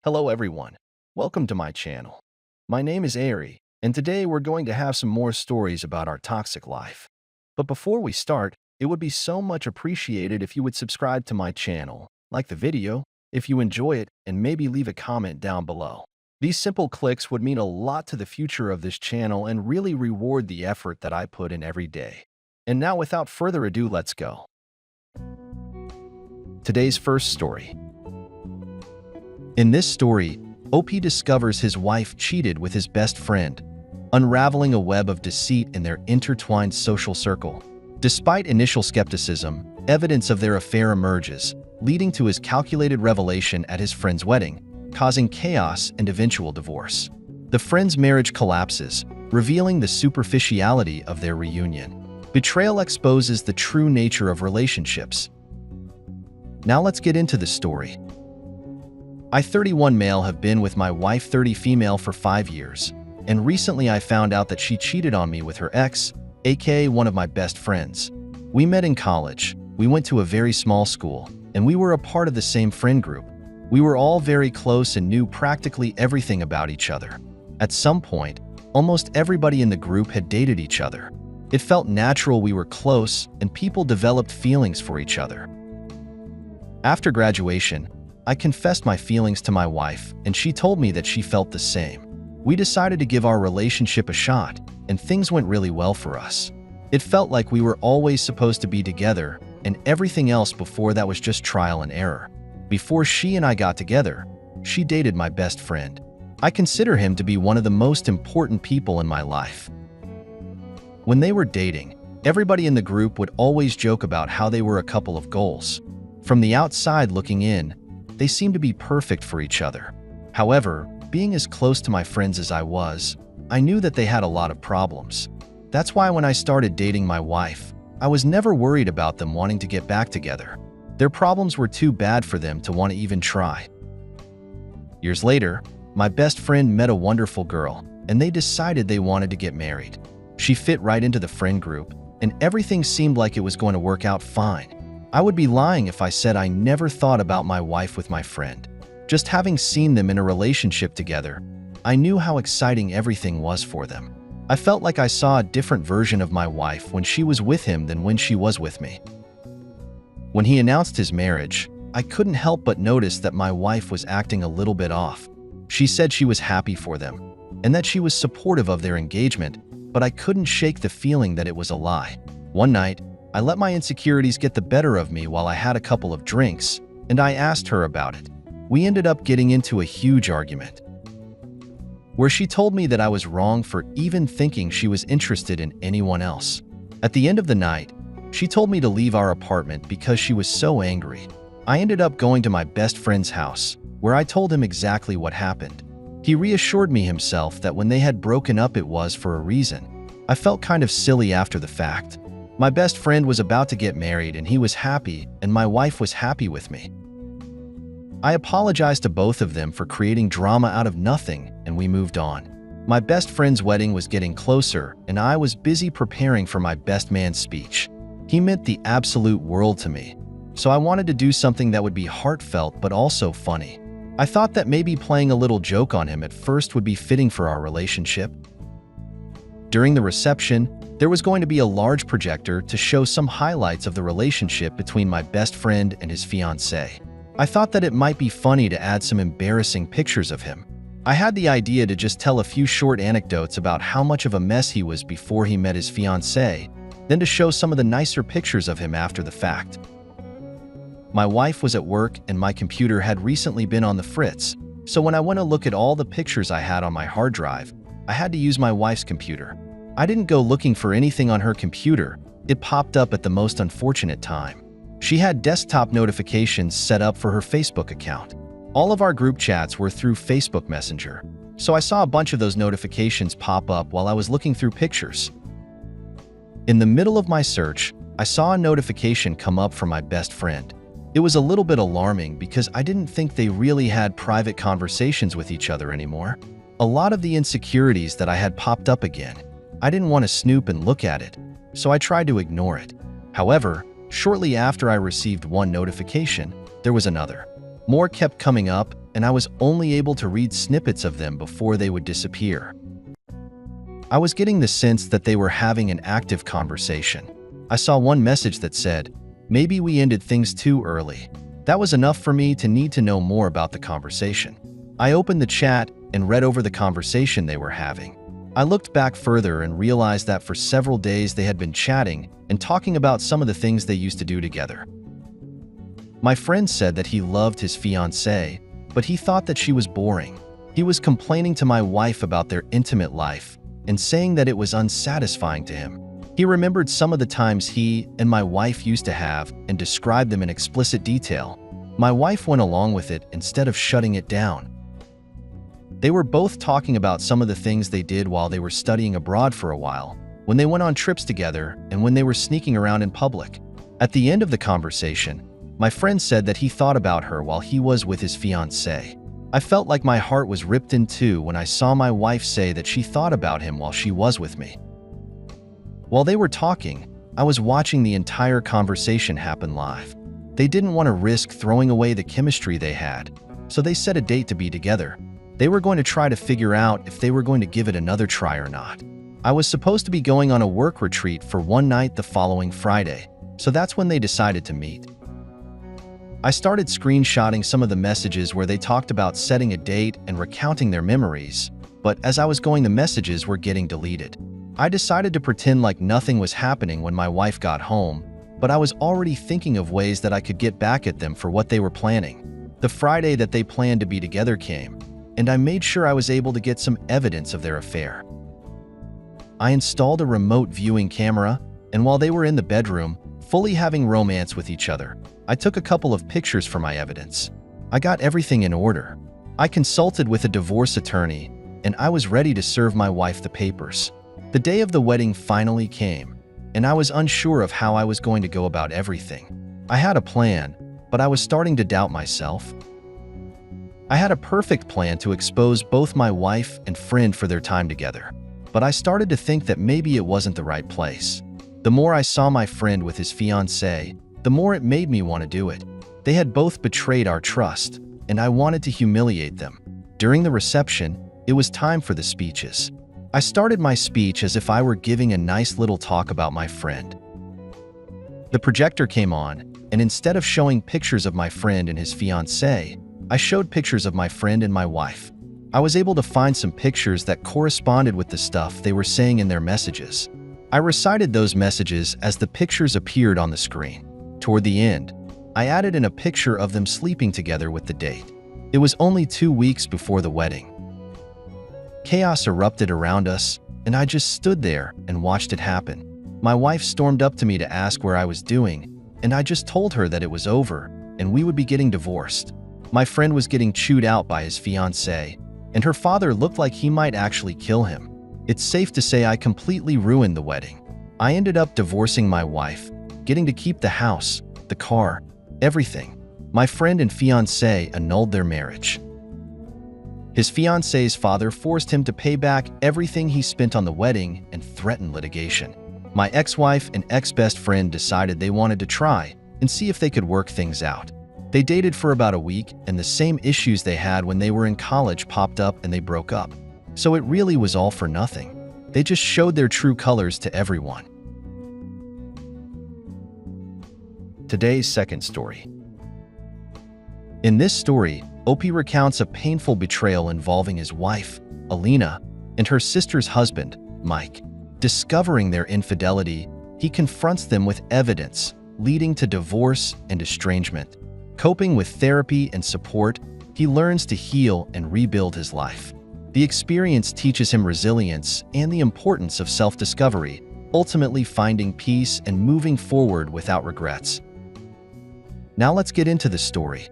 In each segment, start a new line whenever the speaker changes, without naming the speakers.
Hello everyone, welcome to my channel. My name is Ari, and today we're going to have some more stories about our toxic life. But before we start, it would be so much appreciated if you would subscribe to my channel, like the video, if you enjoy it, and maybe leave a comment down below. These simple clicks would mean a lot to the future of this channel and really reward the effort that I put in every day. And now without further ado, let's go. Today's first story. In this story, OP discovers his wife cheated with his best friend, unraveling a web of deceit in their intertwined social circle. Despite initial skepticism, evidence of their affair emerges, leading to his calculated revelation at his friend's wedding, causing chaos and eventual divorce. The friend's marriage collapses, revealing the superficiality of their reunion. Betrayal exposes the true nature of relationships. Now let's get into the story. I, 31 male, have been with my wife, 30 female, for 5 years, and recently I found out that she cheated on me with her ex, aka one of my best friends. We met in college, we went to a very small school, and we were a part of the same friend group. We were all very close and knew practically everything about each other. At some point, almost everybody in the group had dated each other. It felt natural, we were close, and people developed feelings for each other. After graduation, I confessed my feelings to my wife, and she told me that she felt the same. We decided to give our relationship a shot, and things went really well for us. It felt like we were always supposed to be together, and everything else before that was just trial and error. Before she and I got together, she dated my best friend. I consider him to be one of the most important people in my life. When they were dating, everybody in the group would always joke about how they were a couple of goals. From the outside looking in, they seemed to be perfect for each other. However, being as close to my friends as I was, I knew that they had a lot of problems. That's why when I started dating my wife, I was never worried about them wanting to get back together. Their problems were too bad for them to want to even try. Years later, my best friend met a wonderful girl, and they decided they wanted to get married. She fit right into the friend group, and everything seemed like it was going to work out fine. I would be lying if I said I never thought about my wife with my friend. Just having seen them in a relationship together, I knew how exciting everything was for them. I felt like I saw a different version of my wife when she was with him than when she was with me. When he announced his marriage, I couldn't help but notice that my wife was acting a little bit off. She said she was happy for them, and that she was supportive of their engagement, but I couldn't shake the feeling that it was a lie. One night, I let my insecurities get the better of me while I had a couple of drinks, and I asked her about it. We ended up getting into a huge argument, where she told me that I was wrong for even thinking she was interested in anyone else. At the end of the night, she told me to leave our apartment because she was so angry. I ended up going to my best friend's house, where I told him exactly what happened. He reassured me himself that when they had broken up it was for a reason. I felt kind of silly after the fact. My best friend was about to get married and he was happy, and my wife was happy with me. I apologized to both of them for creating drama out of nothing, and we moved on. My best friend's wedding was getting closer, and I was busy preparing for my best man speech. He meant the absolute world to me, so I wanted to do something that would be heartfelt but also funny. I thought that maybe playing a little joke on him at first would be fitting for our relationship. During the reception, there was going to be a large projector to show some highlights of the relationship between my best friend and his fiancée. I thought that it might be funny to add some embarrassing pictures of him. I had the idea to just tell a few short anecdotes about how much of a mess he was before he met his fiancée, then to show some of the nicer pictures of him after the fact. My wife was at work and my computer had recently been on the fritz, so when I went to look at all the pictures I had on my hard drive, I had to use my wife's computer. I didn't go looking for anything on her computer. It popped up at the most unfortunate time. She had desktop notifications set up for her Facebook account. All of our group chats were through Facebook Messenger, so I saw a bunch of those notifications pop up while I was looking through pictures. In the middle of my search, I saw a notification come up from my best friend. It was a little bit alarming because I didn't think they really had private conversations with each other anymore. A lot of the insecurities that I had popped up again. I didn't want to snoop and look at it, so I tried to ignore it. However, shortly after I received one notification, there was another. More kept coming up, and I was only able to read snippets of them before they would disappear. I was getting the sense that they were having an active conversation. I saw one message that said, "Maybe we ended things too early." That was enough for me to need to know more about the conversation. I opened the chat and read over the conversation they were having. I looked back further and realized that for several days they had been chatting and talking about some of the things they used to do together. My friend said that he loved his fiancée, but he thought that she was boring. He was complaining to my wife about their intimate life and saying that it was unsatisfying to him. He remembered some of the times he and my wife used to have and described them in explicit detail. My wife went along with it instead of shutting it down. They were both talking about some of the things they did while they were studying abroad for a while, when they went on trips together, and when they were sneaking around in public. At the end of the conversation, my friend said that he thought about her while he was with his fiancée. I felt like my heart was ripped in two when I saw my wife say that she thought about him while she was with me. While they were talking, I was watching the entire conversation happen live. They didn't want to risk throwing away the chemistry they had, so they set a date to be together. They were going to try to figure out if they were going to give it another try or not. I was supposed to be going on a work retreat for one night the following Friday, so that's when they decided to meet. I started screenshotting some of the messages where they talked about setting a date and recounting their memories, but as I was going, the messages were getting deleted. I decided to pretend like nothing was happening when my wife got home, but I was already thinking of ways that I could get back at them for what they were planning. The Friday that they planned to be together came, and I made sure I was able to get some evidence of their affair. I installed a remote viewing camera, and while they were in the bedroom, fully having romance with each other, I took a couple of pictures for my evidence. I got everything in order. I consulted with a divorce attorney, and I was ready to serve my wife the papers. The day of the wedding finally came, and I was unsure of how I was going to go about everything. I had a plan, but I was starting to doubt myself. I had a perfect plan to expose both my wife and friend for their time together, but I started to think that maybe it wasn't the right place. The more I saw my friend with his fiancée, the more it made me want to do it. They had both betrayed our trust, and I wanted to humiliate them. During the reception, it was time for the speeches. I started my speech as if I were giving a nice little talk about my friend. The projector came on, and instead of showing pictures of my friend and his fiancée, I showed pictures of my friend and my wife. I was able to find some pictures that corresponded with the stuff they were saying in their messages. I recited those messages as the pictures appeared on the screen. Toward the end, I added in a picture of them sleeping together with the date. It was only 2 weeks before the wedding. Chaos erupted around us, and I just stood there and watched it happen. My wife stormed up to me to ask where I was doing, and I just told her that it was over and we would be getting divorced. My friend was getting chewed out by his fiancée, and her father looked like he might actually kill him. It's safe to say I completely ruined the wedding. I ended up divorcing my wife, getting to keep the house, the car, everything. My friend and fiancé annulled their marriage. His fiancée's father forced him to pay back everything he spent on the wedding and threatened litigation. My ex-wife and ex-best friend decided they wanted to try and see if they could work things out. They dated for about a week, and the same issues they had when they were in college popped up and they broke up. So it really was all for nothing. They just showed their true colors to everyone. Today's second story. In this story, Opie recounts a painful betrayal involving his wife, Alina, and her sister's husband, Mike. Discovering their infidelity, he confronts them with evidence, leading to divorce and estrangement. Coping with therapy and support, he learns to heal and rebuild his life. The experience teaches him resilience and the importance of self-discovery, ultimately finding peace and moving forward without regrets. Now let's get into the story.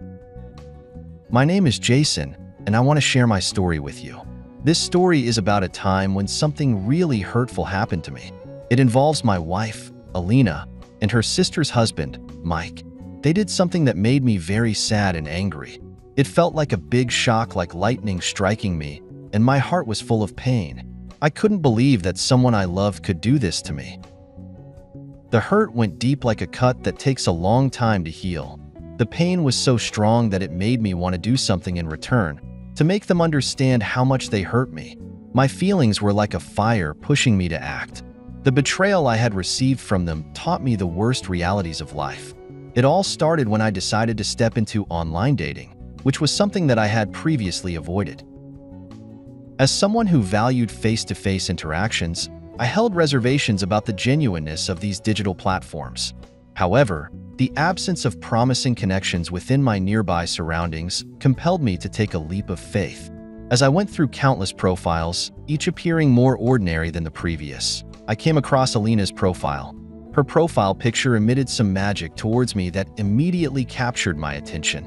My name is Jason, and I want to share my story with you. This story is about a time when something really hurtful happened to me. It involves my wife, Alina, and her sister's husband, Mike. They did something that made me very sad and angry. It felt like a big shock, like lightning striking me, and my heart was full of pain. I couldn't believe that someone I loved could do this to me. The hurt went deep, like a cut that takes a long time to heal. The pain was so strong that it made me want to do something in return, to make them understand how much they hurt me. My feelings were like a fire pushing me to act. The betrayal I had received from them taught me the worst realities of life. It all started when I decided to step into online dating, which was something that I had previously avoided. As someone who valued face-to-face interactions, I held reservations about the genuineness of these digital platforms. However, the absence of promising connections within my nearby surroundings compelled me to take a leap of faith. As I went through countless profiles, each appearing more ordinary than the previous, I came across Alina's profile. Her profile picture emitted some magic towards me that immediately captured my attention.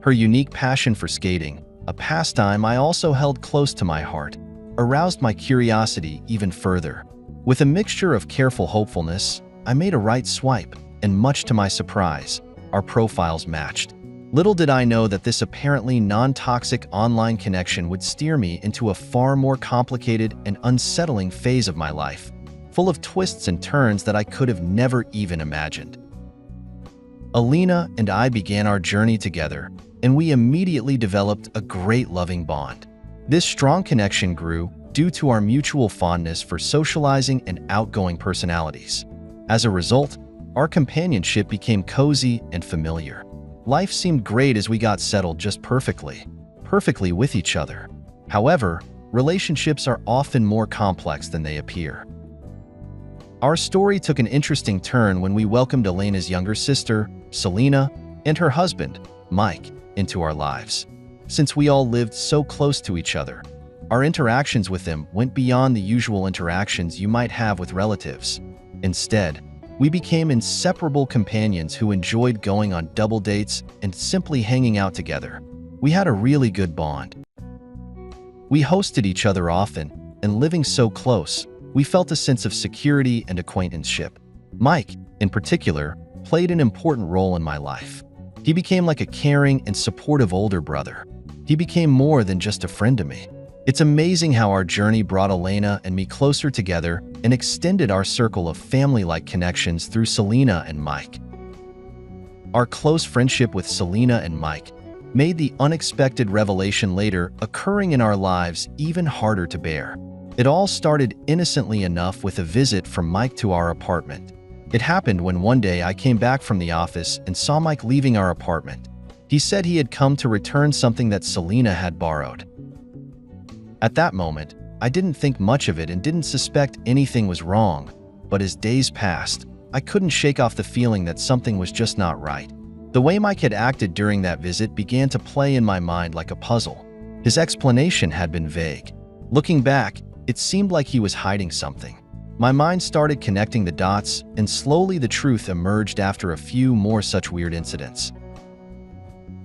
Her unique passion for skating, a pastime I also held close to my heart, aroused my curiosity even further. With a mixture of careful hopefulness, I made a right swipe, and much to my surprise, our profiles matched. Little did I know that this apparently non-toxic online connection would steer me into a far more complicated and unsettling phase of my life, full of twists and turns that I could have never even imagined. Alina and I began our journey together, and we immediately developed a great loving bond. This strong connection grew due to our mutual fondness for socializing and outgoing personalities. As a result, our companionship became cozy and familiar. Life seemed great as we got settled just perfectly with each other. However, relationships are often more complex than they appear. Our story took an interesting turn when we welcomed Elena's younger sister, Selena, and her husband, Mike, into our lives. Since we all lived so close to each other, our interactions with them went beyond the usual interactions you might have with relatives. Instead, we became inseparable companions who enjoyed going on double dates and simply hanging out together. We had a really good bond. We hosted each other often, and living so close, we felt a sense of security and acquaintanceship. Mike, in particular, played an important role in my life. He became like a caring and supportive older brother. He became more than just a friend to me. It's amazing how our journey brought Elena and me closer together and extended our circle of family-like connections through Selena and Mike. Our close friendship with Selena and Mike made the unexpected revelation later occurring in our lives even harder to bear. It all started innocently enough with a visit from Mike to our apartment. It happened when one day I came back from the office and saw Mike leaving our apartment. He said he had come to return something that Selena had borrowed. At that moment, I didn't think much of it and didn't suspect anything was wrong, but as days passed, I couldn't shake off the feeling that something was just not right. The way Mike had acted during that visit began to play in my mind like a puzzle. His explanation had been vague. Looking back, it seemed like he was hiding something. My mind started connecting the dots, and slowly the truth emerged after a few more such weird incidents.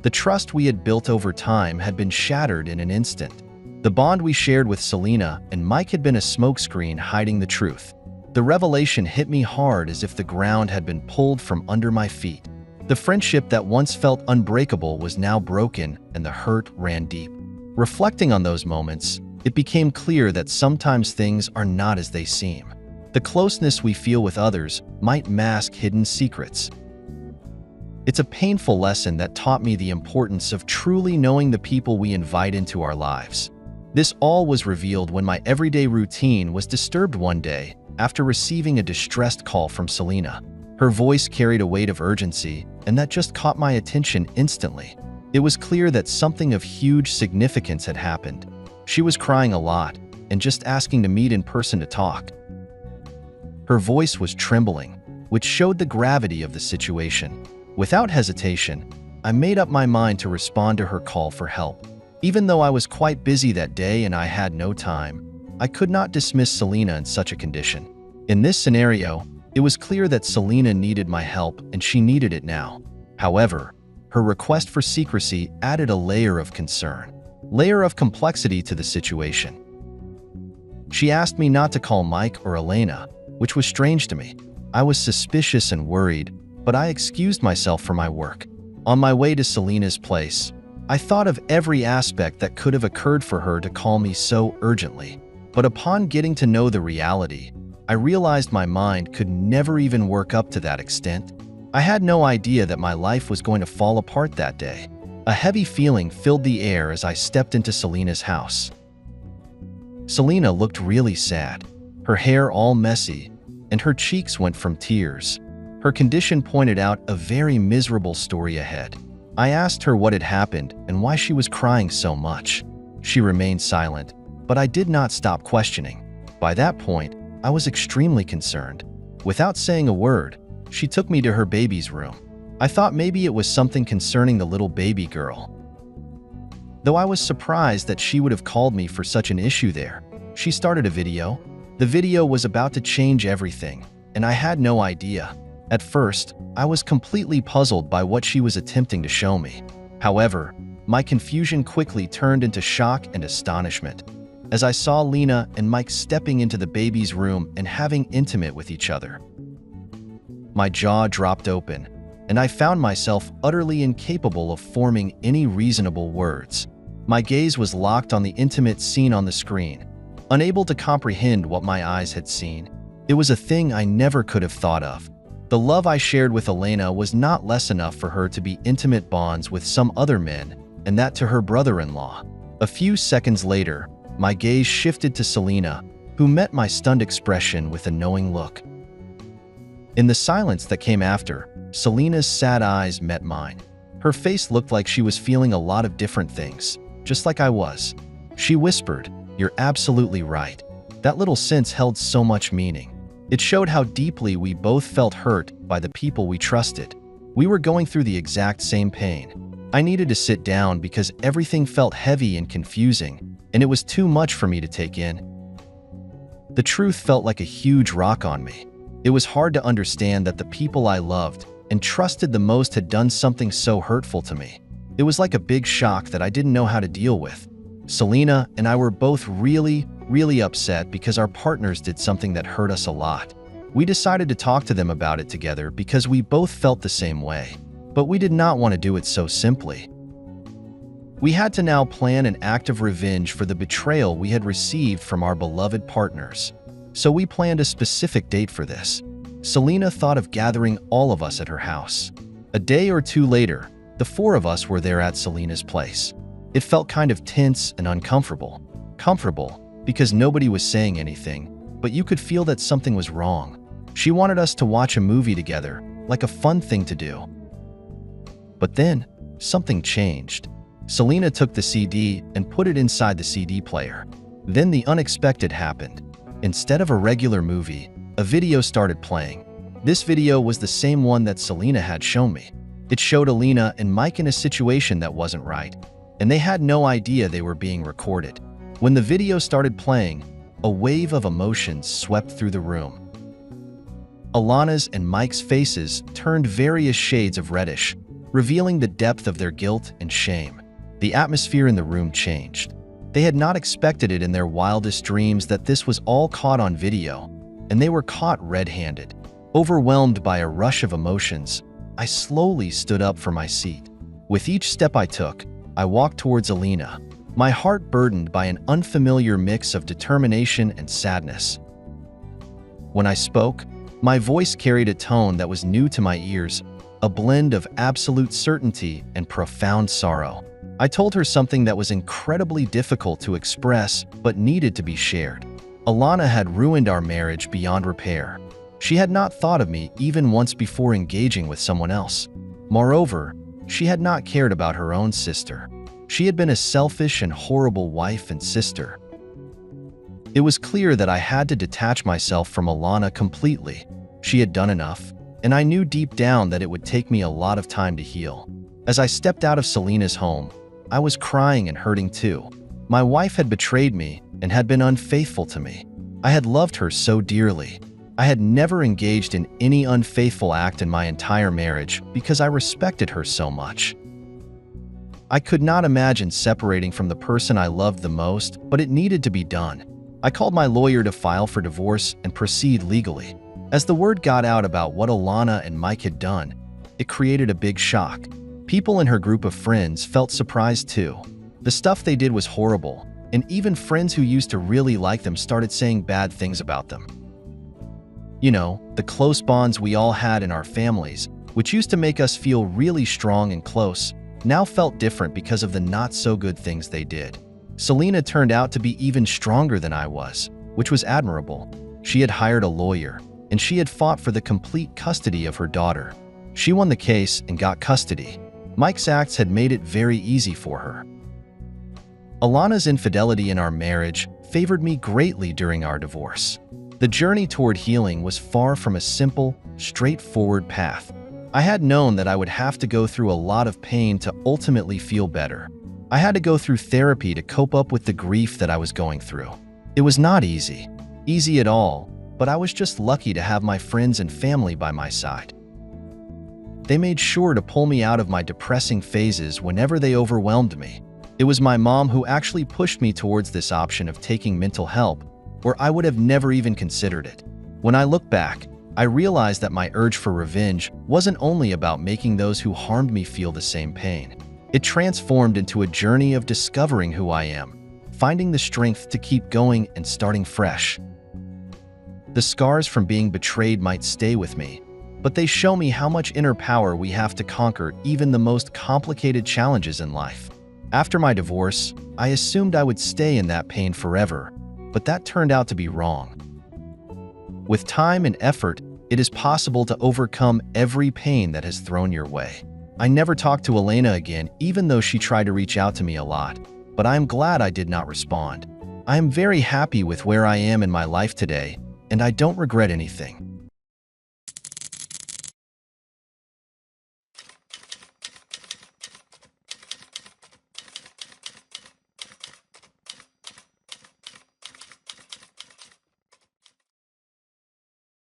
The trust we had built over time had been shattered in an instant. The bond we shared with Selena and Mike had been a smokescreen hiding the truth. The revelation hit me hard as if the ground had been pulled from under my feet. The friendship that once felt unbreakable was now broken, and the hurt ran deep. Reflecting on those moments, it became clear that sometimes things are not as they seem. The closeness we feel with others might mask hidden secrets. It's a painful lesson that taught me the importance of truly knowing the people we invite into our lives. This all was revealed when my everyday routine was disturbed one day after receiving a distressed call from Selena. Her voice carried a weight of urgency, and that just caught my attention instantly. It was clear that something of huge significance had happened. She was crying a lot and just asking to meet in person to talk. Her voice was trembling, which showed the gravity of the situation. Without hesitation, I made up my mind to respond to her call for help. Even though I was quite busy that day and I had no time, I could not dismiss Selena in such a condition. In this scenario, it was clear that Selena needed my help and she needed it now. However, her request for secrecy added a layer of complexity to the situation. She asked me not to call Mike or Elena, which was strange to me. I was suspicious and worried, but I excused myself for my work. On my way to Selena's place, I thought of every aspect that could have occurred for her to call me so urgently. But upon getting to know the reality, I realized my mind could never even work up to that extent. I had no idea that my life was going to fall apart that day. A heavy feeling filled the air as I stepped into Selena's house. Selena looked really sad, her hair all messy, and her cheeks went from tears. Her condition pointed out a very miserable story ahead. I asked her what had happened and why she was crying so much. She remained silent, but I did not stop questioning. By that point, I was extremely concerned. Without saying a word, she took me to her baby's room. I thought maybe it was something concerning the little baby girl. Though I was surprised that she would have called me for such an issue there, she started a video. The video was about to change everything, and I had no idea. At first, I was completely puzzled by what she was attempting to show me. However, my confusion quickly turned into shock and astonishment as I saw Lena and Mike stepping into the baby's room and having intimate with each other. My jaw dropped open, and I found myself utterly incapable of forming any reasonable words. My gaze was locked on the intimate scene on the screen, unable to comprehend what my eyes had seen. It was a thing I never could have thought of. The love I shared with Elena was not less enough for her to be intimate bonds with some other men, and that to her brother-in-law. A few seconds later, my gaze shifted to Selena, who met my stunned expression with a knowing look. In the silence that came after, Selena's sad eyes met mine. Her face looked like she was feeling a lot of different things, just like I was. She whispered, "You're absolutely right." That little sentence held so much meaning. It showed how deeply we both felt hurt by the people we trusted. We were going through the exact same pain. I needed to sit down because everything felt heavy and confusing, and it was too much for me to take in. The truth felt like a huge rock on me. It was hard to understand that the people I loved and trusted the most had done something so hurtful to me. It was like a big shock that I didn't know how to deal with. Selena and I were both really upset because our partners did something that hurt us a lot. We decided to talk to them about it together because we both felt the same way, but we did not want to do it so simply. We had to now plan an act of revenge for the betrayal we had received from our beloved partners. So we planned a specific date for this. Selena thought of gathering all of us at her house. A day or two later, the four of us were there at Selena's place. It felt kind of tense and uncomfortable. Comfortable because nobody was saying anything, but you could feel that something was wrong. She wanted us to watch a movie together, like a fun thing to do. But then, something changed. Selena took the CD and put it inside the CD player. Then the unexpected happened. Instead of a regular movie, a video started playing. This video was the same one that Selena had shown me. It showed Elena and Mike in a situation that wasn't right, and they had no idea they were being recorded. When the video started playing, a wave of emotions swept through the room. Alana's and Mike's faces turned various shades of reddish, revealing the depth of their guilt and shame. The atmosphere in the room changed. They had not expected it in their wildest dreams that this was all caught on video, and they were caught red-handed. Overwhelmed by a rush of emotions, I slowly stood up from my seat. With each step I took, I walked towards Elena, my heart burdened by an unfamiliar mix of determination and sadness. When I spoke, my voice carried a tone that was new to my ears, a blend of absolute certainty and profound sorrow. I told her something that was incredibly difficult to express but needed to be shared. Alana had ruined our marriage beyond repair. She had not thought of me even once before engaging with someone else. Moreover, she had not cared about her own sister. She had been a selfish and horrible wife and sister. It was clear that I had to detach myself from Alana completely. She had done enough, and I knew deep down that it would take me a lot of time to heal. As I stepped out of Selena's home, I was crying and hurting too. My wife had betrayed me and had been unfaithful to me. I had loved her so dearly. I had never engaged in any unfaithful act in my entire marriage because I respected her so much. I could not imagine separating from the person I loved the most, but it needed to be done. I called my lawyer to file for divorce and proceed legally. As the word got out about what Alana and Mike had done, it created a big shock. People in her group of friends felt surprised too. The stuff they did was horrible, and even friends who used to really like them started saying bad things about them. You know, the close bonds we all had in our families, which used to make us feel really strong and close, now felt different because of the not-so-good things they did. Selena turned out to be even stronger than I was, which was admirable. She had hired a lawyer, and she had fought for the complete custody of her daughter. She won the case and got custody. Mike's acts had made it very easy for her. Alana's infidelity in our marriage favored me greatly during our divorce. The journey toward healing was far from a simple, straightforward path. I had known that I would have to go through a lot of pain to ultimately feel better. I had to go through therapy to cope up with the grief that I was going through. It was not easy at all, but I was just lucky to have my friends and family by my side. They made sure to pull me out of my depressing phases whenever they overwhelmed me. It was my mom who actually pushed me towards this option of taking mental help, where I would have never even considered it. When I look back, I realized that my urge for revenge wasn't only about making those who harmed me feel the same pain. It transformed into a journey of discovering who I am, finding the strength to keep going and starting fresh. The scars from being betrayed might stay with me, but they show me how much inner power we have to conquer even the most complicated challenges in life. After my divorce, I assumed I would stay in that pain forever, but that turned out to be wrong. With time and effort, it is possible to overcome every pain that has thrown your way. I never talked to Elena again, even though she tried to reach out to me a lot, but I am glad I did not respond. I am very happy with where I am in my life today, and I don't regret anything.